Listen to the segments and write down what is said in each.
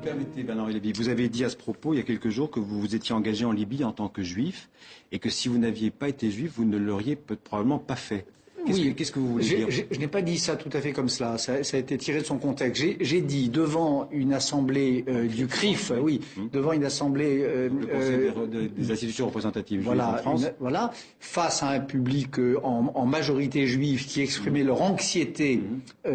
permettez, Bernard Lévy, vous avez dit à ce propos, il y a quelques jours, que vous vous étiez engagé en Libye en tant que juif, et que si vous n'aviez pas été juif, vous ne l'auriez probablement pas fait. Qu'est-ce que vous voulez dire? Je n'ai pas dit ça tout à fait comme cela. Ça a été tiré de son contexte. J'ai dit devant une assemblée du CRIF, devant une assemblée le Conseil des institutions représentatives juives en France. Face à un public en majorité juif qui exprimait leur anxiété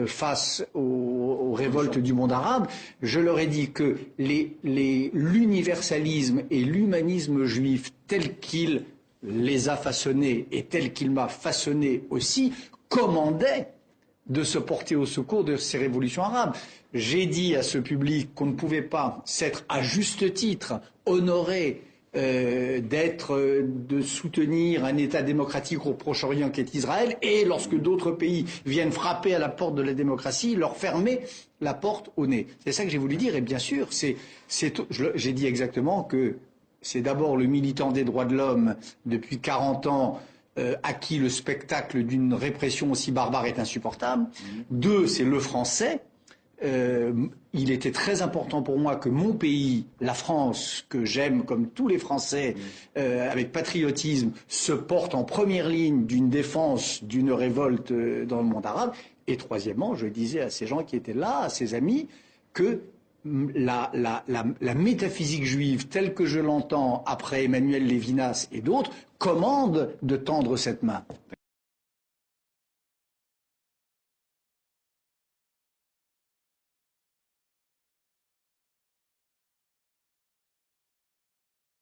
face aux révoltes du monde arabe, je leur ai dit que l'universalisme et l'humanisme juif tel qu'il les a façonnés et tel qu'il m'a façonné aussi, commandait de se porter au secours de ces révolutions arabes. J'ai dit à ce public qu'on ne pouvait pas s'être à juste titre honoré de soutenir un État démocratique au Proche-Orient qu'est Israël, et lorsque d'autres pays viennent frapper à la porte de la démocratie, leur fermer la porte au nez. C'est ça que j'ai voulu dire, et bien sûr, j'ai dit exactement que c'est d'abord le militant des droits de l'homme depuis 40 ans à qui le spectacle d'une répression aussi barbare est insupportable. Deux, c'est le français. Il était très important pour moi que mon pays, la France, que j'aime comme tous les Français, avec patriotisme, se porte en première ligne d'une défense d'une révolte dans le monde arabe. Et troisièmement, je disais à ces gens qui étaient là, à ces amis, que la métaphysique juive telle que je l'entends après Emmanuel Lévinas et d'autres commande de tendre cette main.